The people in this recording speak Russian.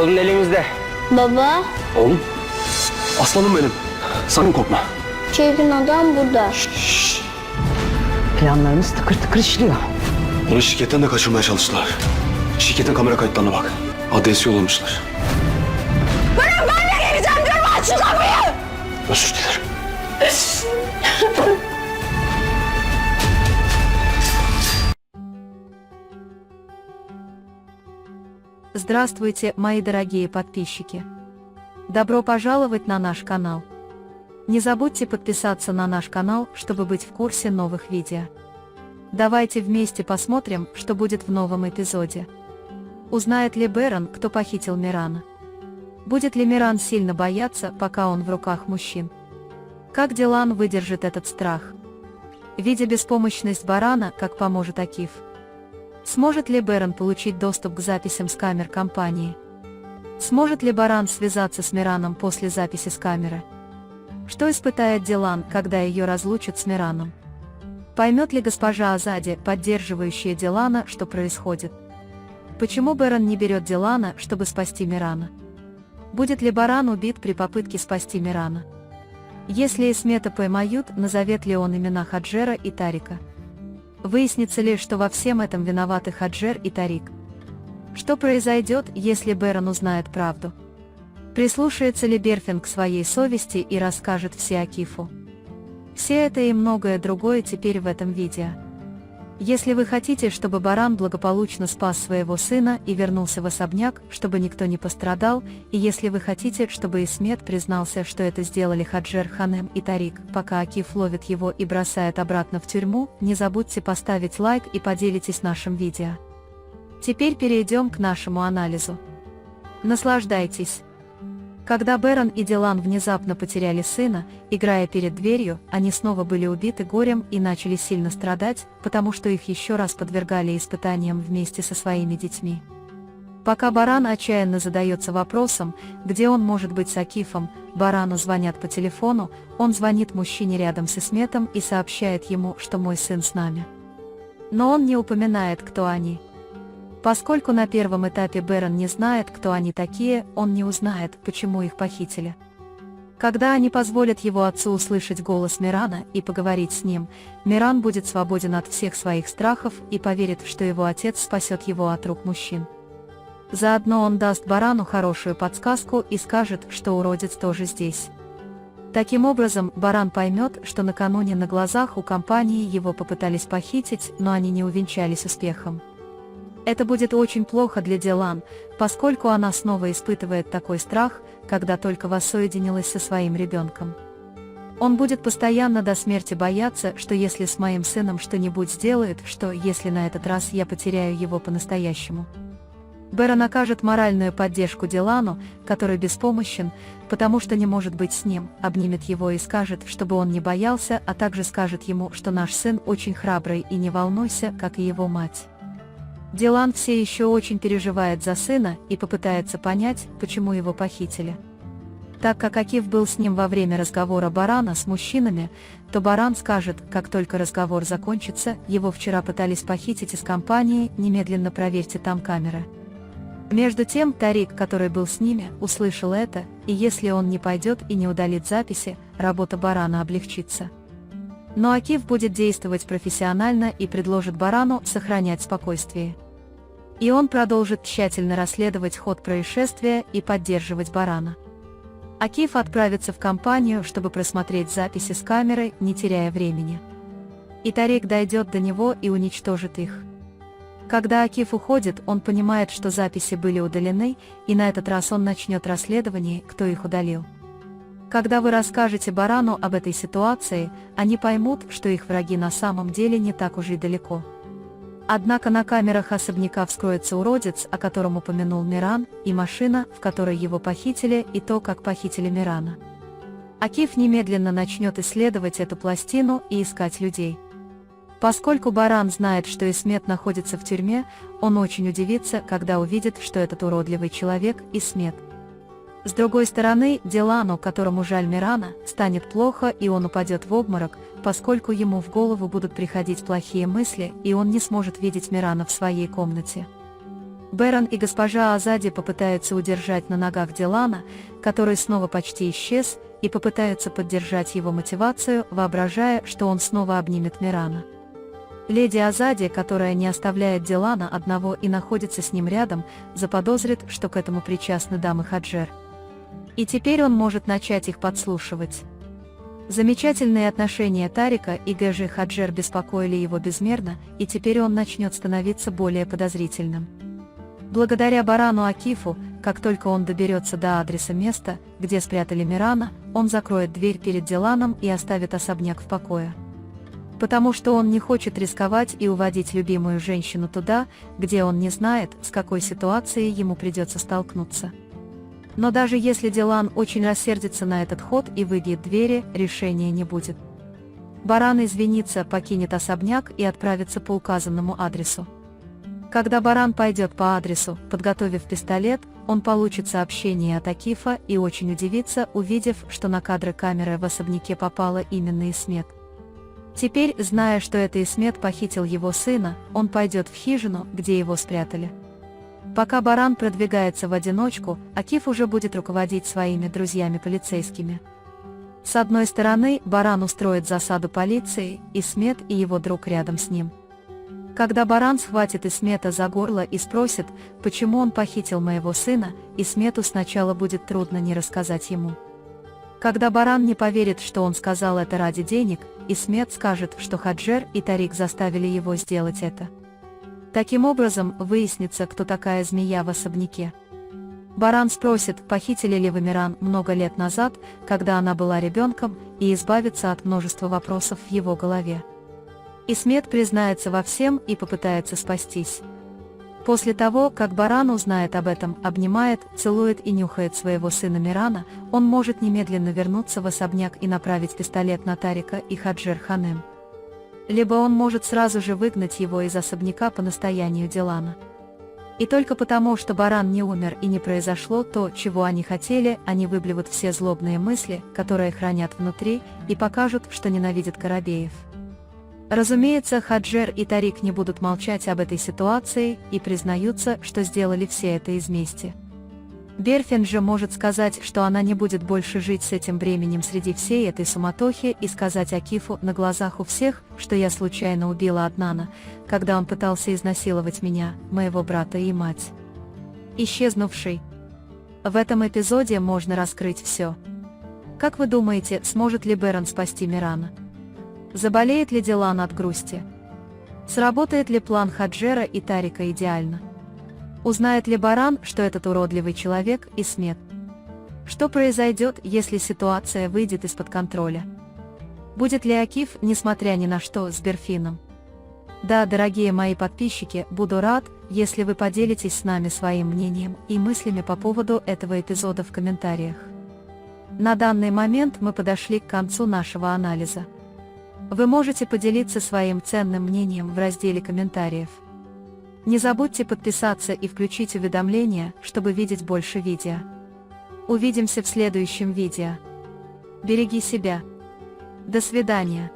Kalın elimizde. Baba, Oğlum, aslanım benim. Sakın korkma. çirkin adam burada. Planlarımız tıkır tıkır işliyor. Onu şirketten de kaçırmaya çalıştılar. Şirketin kamera kayıtlarına bak. Adresi yollamışlar. Ben de geleceğim diyorum, aç şu kapıyı! Özür dilerim. Здравствуйте, мои дорогие подписчики! Добро пожаловать на наш канал! Не забудьте подписаться на наш канал, чтобы быть в курсе новых видео. Давайте вместе посмотрим, что будет в новом эпизоде. Узнает ли Бэрон, кто похитил Мирана? Будет ли Миран сильно бояться, пока он в руках мужчин? Как Дилан выдержит этот страх? Видя беспомощность Барана, как поможет Акиф? Сможет ли Бэрон получить доступ к записям с камер компании? Сможет ли Баран связаться с Мираном после записи с камеры? Что испытает Дилан, когда ее разлучат с Мираном? Поймет ли госпожа Азади, поддерживающая Дилана, что происходит? Почему Бэрон не берет Дилана, чтобы спасти Мирана? Будет ли Баран убит при попытке спасти Мирана? Если Исмета поймают, назовет ли он имена Хаджера и Тарика? Выяснится ли, что во всем этом виноваты Хаджер и Тарик? Что произойдет, если Бэрон узнает правду? Прислушается ли Берфин к своей совести и расскажет все Акифу? Все это и многое другое теперь в этом видео. Если вы хотите, чтобы Баран благополучно спас своего сына и вернулся в особняк, чтобы никто не пострадал, и если вы хотите, чтобы Исмет признался, что это сделали Хаджер Ханем и Тарик, пока Акиф ловит его и бросает обратно в тюрьму, не забудьте поставить лайк и поделитесь нашим видео. Теперь перейдем к нашему анализу. Наслаждайтесь! Когда Бэрон и Дилан внезапно потеряли сына, играя перед дверью, они снова были убиты горем и начали сильно страдать, потому что их еще раз подвергали испытаниям вместе со своими детьми. Пока Баран отчаянно задается вопросом, где он может быть с Акифом, Барану звонят по телефону, он звонит мужчине рядом с Исметом и сообщает ему, что мой сын с нами. Но он не упоминает, кто они. Поскольку на первом этапе Бэрон не знает, кто они такие, он не узнает, почему их похитили. Когда они позволят его отцу услышать голос Мирана и поговорить с ним, Миран будет свободен от всех своих страхов и поверит, что его отец спасет его от рук мужчин. Заодно он даст Барану хорошую подсказку и скажет, что уродец тоже здесь. Таким образом, Баран поймет, что накануне на глазах у компании его попытались похитить, но они не увенчались успехом. Это будет очень плохо для Дилан, поскольку она снова испытывает такой страх, когда только воссоединилась со своим ребенком. Он будет постоянно до смерти бояться, что если с моим сыном что-нибудь сделают, что если на этот раз я потеряю его по-настоящему. Бэрон окажет моральную поддержку Дилану, который беспомощен, потому что не может быть с ним, обнимет его и скажет, чтобы он не боялся, а также скажет ему, что наш сын очень храбрый и не волнуйся, как и его мать. Дилан все еще очень переживает за сына и попытается понять, почему его похитили. Так как Акиф был с ним во время разговора Барана с мужчинами, то Баран скажет, как только разговор закончится, его вчера пытались похитить из компании, немедленно проверьте там камеры. Между тем Тарик, который был с ними, услышал это, и если он не пойдет и не удалит записи, работа Барана облегчится. Но Акиф будет действовать профессионально и предложит Барану сохранять спокойствие. И он продолжит тщательно расследовать ход происшествия и поддерживать Барана. Акиф отправится в компанию, чтобы просмотреть записи с камеры, не теряя времени. И Тарик дойдет до него и уничтожит их. Когда Акиф уходит, он понимает, что записи были удалены, и на этот раз он начнет расследование, кто их удалил. Когда вы расскажете Барану об этой ситуации, они поймут, что их враги на самом деле не так уж и далеко. Однако на камерах особняка вскроется уродец, о котором упомянул Миран, и машина, в которой его похитили, и то, как похитили Мирана. Акиф немедленно начнет исследовать эту пластину и искать людей. Поскольку Баран знает, что Исмет находится в тюрьме, он очень удивится, когда увидит, что этот уродливый человек – Исмет. С другой стороны, Дилану, которому жаль Мирана, станет плохо и он упадет в обморок, поскольку ему в голову будут приходить плохие мысли и он не сможет видеть Мирана в своей комнате. Берон и госпожа Азади попытаются удержать на ногах Дилана, который снова почти исчез, и попытаются поддержать его мотивацию, воображая, что он снова обнимет Мирана. Леди Азади, которая не оставляет Дилана одного и находится с ним рядом, заподозрит, что к этому причастны дамы Хаджер. И теперь он может начать их подслушивать. Замечательные отношения Тарика и Гэжи Хаджер беспокоили его безмерно, и теперь он начнет становиться более подозрительным. Благодаря Барану Акифу, как только он доберется до адреса места, где спрятали Мирана, он закроет дверь перед Диланом и оставит особняк в покое. Потому что он не хочет рисковать и уводить любимую женщину туда, где он не знает, с какой ситуацией ему придется столкнуться. Но даже если Дилан очень рассердится на этот ход и выбьет двери, решения не будет. Баран извинится, покинет особняк и отправится по указанному адресу. Когда Баран пойдет по адресу, подготовив пистолет, он получит сообщение от Акифа и очень удивится, увидев, что на кадры камеры в особняке попала именно Исмет. Теперь, зная, что это Исмет похитил его сына, он пойдет в хижину, где его спрятали. Пока Баран продвигается в одиночку, Акиф уже будет руководить своими друзьями-полицейскими. С одной стороны, Баран устроит засаду полиции, Исмет и его друг рядом с ним. Когда Баран схватит Исмета за горло и спросит, почему он похитил моего сына, Исмету сначала будет трудно не рассказать ему. Когда Баран не поверит, что он сказал это ради денег, Исмет скажет, что Хаджер и Тарик заставили его сделать это. Таким образом, выяснится, кто такая змея в особняке. Баран спросит, похитили ли вы Миран много лет назад, когда она была ребенком, и избавится от множества вопросов в его голове. Исмет признается во всем и попытается спастись. После того, как Баран узнает об этом, обнимает, целует и нюхает своего сына Мирана, он может немедленно вернуться в особняк и направить пистолет на Тарика и Хаджер Ханем. Либо он может сразу же выгнать его из особняка по настоянию Дилана. И только потому, что Баран не умер и не произошло то, чего они хотели, они выблевут все злобные мысли, которые хранят внутри, и покажут, что ненавидят Карабеев. Разумеется, Хаджер и Тарик не будут молчать об этой ситуации и признаются, что сделали все это из мести. Берфин же может сказать, что она не будет больше жить с этим бременем среди всей этой суматохи и сказать Акифу на глазах у всех, что я случайно убила Аднана, когда он пытался изнасиловать меня, моего брата и мать. Исчезнувший. В этом эпизоде можно раскрыть все. Как вы думаете, сможет ли Берон спасти Мирана? Заболеет ли Дилан от грусти? Сработает ли план Хаджера и Тарика идеально? Узнает ли Баран, что этот уродливый человек Исмет? Что произойдет, если ситуация выйдет из-под контроля? Будет ли Акиф, несмотря ни на что, с Берфином? Да, дорогие мои подписчики, буду рад, если вы поделитесь с нами своим мнением и мыслями по поводу этого эпизода в комментариях. На данный момент мы подошли к концу нашего анализа. Вы можете поделиться своим ценным мнением в разделе комментариев. Не забудьте подписаться и включить уведомления, чтобы видеть больше видео. Увидимся в следующем видео. Береги себя. До свидания.